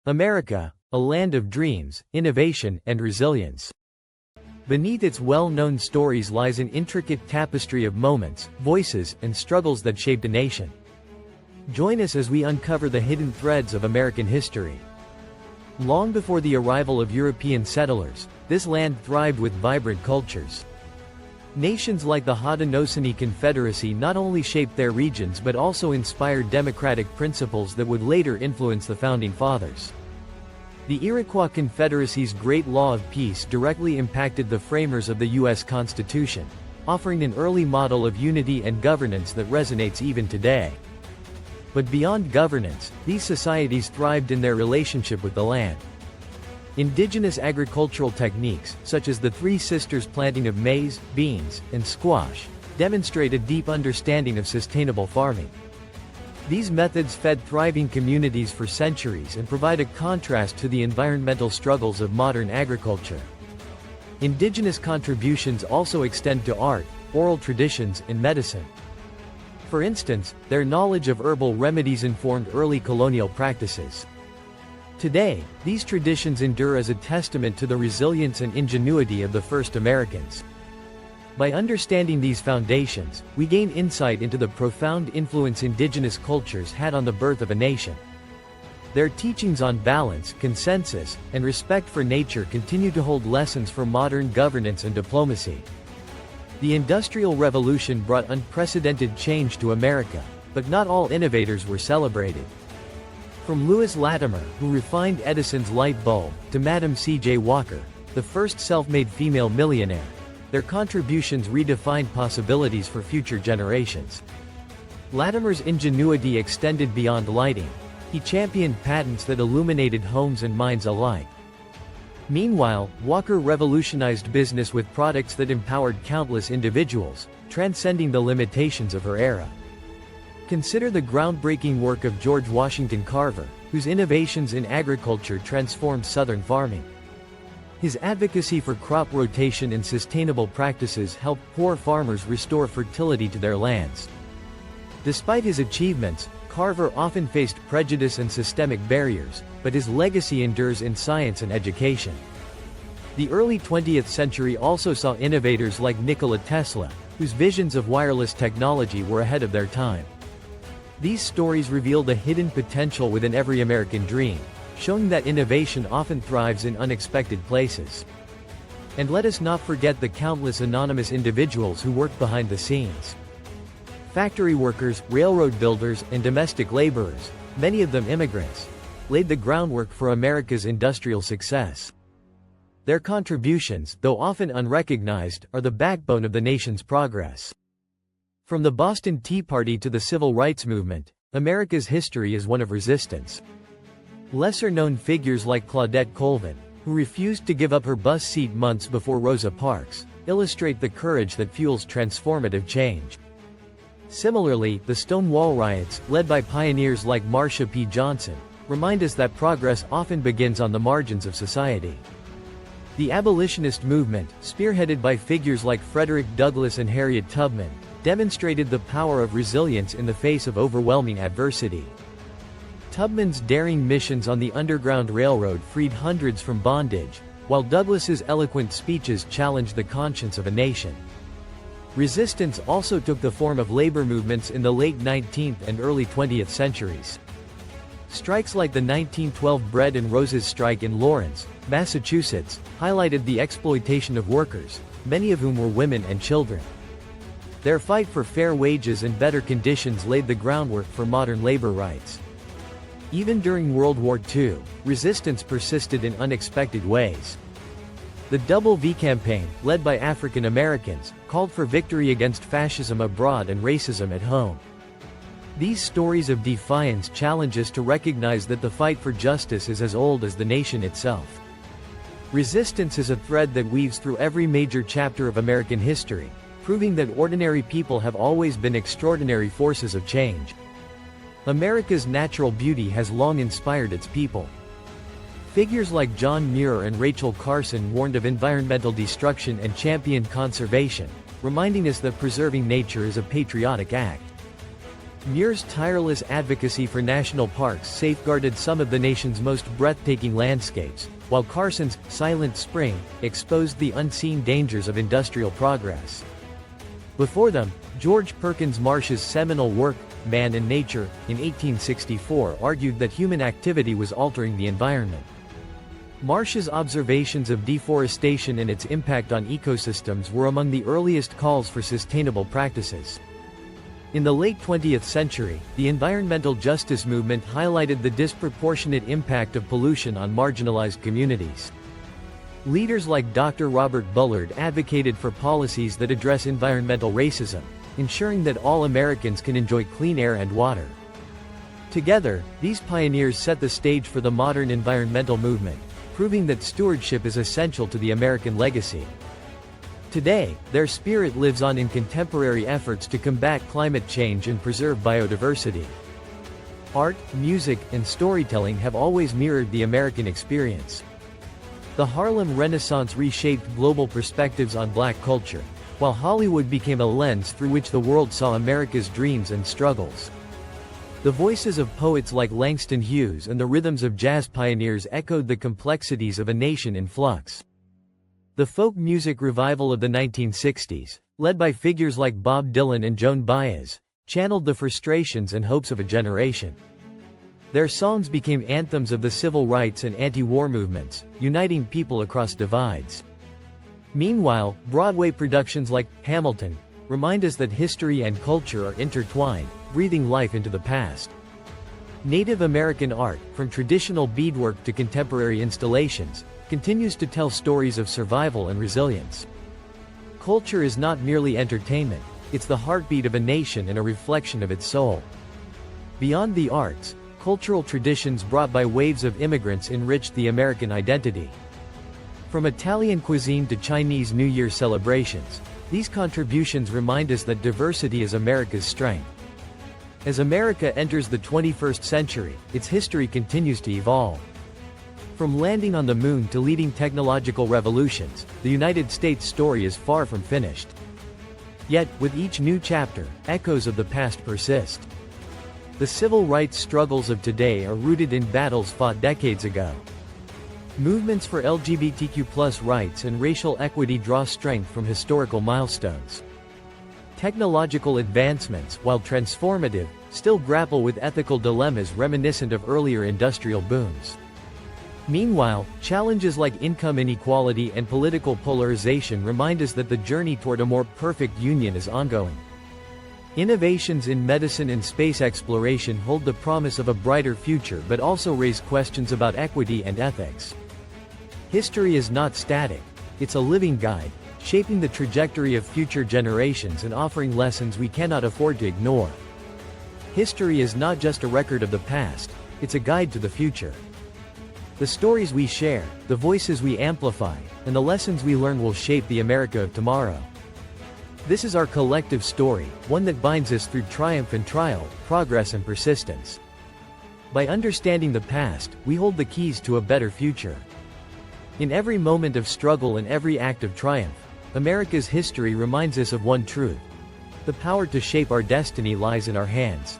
America, a land of dreams, innovation, and resilience. Beneath its well-known stories lies an intricate tapestry of moments, voices, and struggles that shaped a nation. Join us as we uncover the hidden threads of American history. Long before the arrival of European settlers, this land thrived with vibrant cultures. Nations like the Haudenosaunee Confederacy not only shaped their regions but also inspired democratic principles that would later influence the Founding Fathers. The Iroquois Confederacy's Great Law of Peace directly impacted the framers of the U.S. Constitution, offering an early model of unity and governance that resonates even today. But beyond governance, these societies thrived in their relationship with the land. Indigenous agricultural techniques, such as the Three Sisters planting of maize, beans, and squash, demonstrate a deep understanding of sustainable farming. These methods fed thriving communities for centuries and provide a contrast to the environmental struggles of modern agriculture. Indigenous contributions also extend to art, oral traditions, and medicine. For instance, their knowledge of herbal remedies informed early colonial practices. Today, these traditions endure as a testament to the resilience and ingenuity of the first Americans. By understanding these foundations, we gain insight into the profound influence indigenous cultures had on the birth of a nation. Their teachings on balance, consensus, and respect for nature continue to hold lessons for modern governance and diplomacy. The Industrial Revolution brought unprecedented change to America, but not all innovators were celebrated. From Lewis Latimer, who refined Edison's light bulb, to Madam C.J. Walker, the first self-made female millionaire, their contributions redefined possibilities for future generations. Latimer's ingenuity extended beyond lighting. He championed patents that illuminated homes and minds alike. Meanwhile, Walker revolutionized business with products that empowered countless individuals, transcending the limitations of her era. Consider the groundbreaking work of George Washington Carver, whose innovations in agriculture transformed Southern farming. His advocacy for crop rotation and sustainable practices helped poor farmers restore fertility to their lands. Despite his achievements, Carver often faced prejudice and systemic barriers, but his legacy endures in science and education. The early 20th century also saw innovators like Nikola Tesla, whose visions of wireless technology were ahead of their time. These stories reveal the hidden potential within every American dream, showing that innovation often thrives in unexpected places. And let us not forget the countless anonymous individuals who worked behind the scenes. Factory workers, railroad builders, and domestic laborers, many of them immigrants, laid the groundwork for America's industrial success. Their contributions, though often unrecognized, are the backbone of the nation's progress. From the Boston Tea Party to the Civil Rights Movement, America's history is one of resistance. Lesser-known figures like Claudette Colvin, who refused to give up her bus seat months before Rosa Parks, illustrate the courage that fuels transformative change. Similarly, the Stonewall riots, led by pioneers like Marsha P. Johnson, remind us that progress often begins on the margins of society. The abolitionist movement, spearheaded by figures like Frederick Douglass and Harriet Tubman, demonstrated the power of resilience in the face of overwhelming adversity. Tubman's daring missions on the Underground Railroad freed hundreds from bondage, while Douglass's eloquent speeches challenged the conscience of a nation. Resistance also took the form of labor movements in the late 19th and early 20th centuries. Strikes like the 1912 Bread and Roses strike in Lawrence, Massachusetts, highlighted the exploitation of workers, many of whom were women and children. Their fight for fair wages and better conditions laid the groundwork for modern labor rights. Even during World War II, resistance persisted in unexpected ways. The Double V Campaign, led by African Americans, called for victory against fascism abroad and racism at home. These stories of defiance challenge us to recognize that the fight for justice is as old as the nation itself. Resistance is a thread that weaves through every major chapter of American history, proving that ordinary people have always been extraordinary forces of change. America's natural beauty has long inspired its people. Figures like John Muir and Rachel Carson warned of environmental destruction and championed conservation, reminding us that preserving nature is a patriotic act. Muir's tireless advocacy for national parks safeguarded some of the nation's most breathtaking landscapes, while Carson's Silent Spring exposed the unseen dangers of industrial progress. Before them, George Perkins Marsh's seminal work, Man and Nature, in 1864 argued that human activity was altering the environment. Marsh's observations of deforestation and its impact on ecosystems were among the earliest calls for sustainable practices. In the late 20th century, the environmental justice movement highlighted the disproportionate impact of pollution on marginalized communities. Leaders like Dr. Robert Bullard advocated for policies that address environmental racism, ensuring that all Americans can enjoy clean air and water. Together, these pioneers set the stage for the modern environmental movement, proving that stewardship is essential to the American legacy. Today, their spirit lives on in contemporary efforts to combat climate change and preserve biodiversity. Art, music, and storytelling have always mirrored the American experience. The Harlem Renaissance reshaped global perspectives on Black culture, while Hollywood became a lens through which the world saw America's dreams and struggles. The voices of poets like Langston Hughes and the rhythms of jazz pioneers echoed the complexities of a nation in flux. The folk music revival of the 1960s, led by figures like Bob Dylan and Joan Baez, channeled the frustrations and hopes of a generation. Their songs became anthems of the civil rights and anti-war movements, uniting people across divides. Meanwhile, Broadway productions like Hamilton remind us that history and culture are intertwined, breathing life into the past. Native American art, from traditional beadwork to contemporary installations, continues to tell stories of survival and resilience. Culture is not merely entertainment, it's the heartbeat of a nation and a reflection of its soul. Beyond the arts, cultural traditions brought by waves of immigrants enriched the American identity. From Italian cuisine to Chinese New Year celebrations, these contributions remind us that diversity is America's strength. As America enters the 21st century, its history continues to evolve. From landing on the moon to leading technological revolutions, the United States story is far from finished. Yet, with each new chapter, echoes of the past persist. The civil rights struggles of today are rooted in battles fought decades ago. Movements for LGBTQ+ rights and racial equity draw strength from historical milestones. Technological advancements, while transformative, still grapple with ethical dilemmas reminiscent of earlier industrial booms. Meanwhile, challenges like income inequality and political polarization remind us that the journey toward a more perfect union is ongoing. Innovations in medicine and space exploration hold the promise of a brighter future but also raise questions about equity and ethics. History is not static, it's a living guide, shaping the trajectory of future generations and offering lessons we cannot afford to ignore. History is not just a record of the past, it's a guide to the future. The stories we share, the voices we amplify, and the lessons we learn will shape the America of tomorrow. This is our collective story, one that binds us through triumph and trial, progress and persistence. By understanding the past, we hold the keys to a better future. In every moment of struggle and every act of triumph, America's history reminds us of one truth: the power to shape our destiny lies in our hands.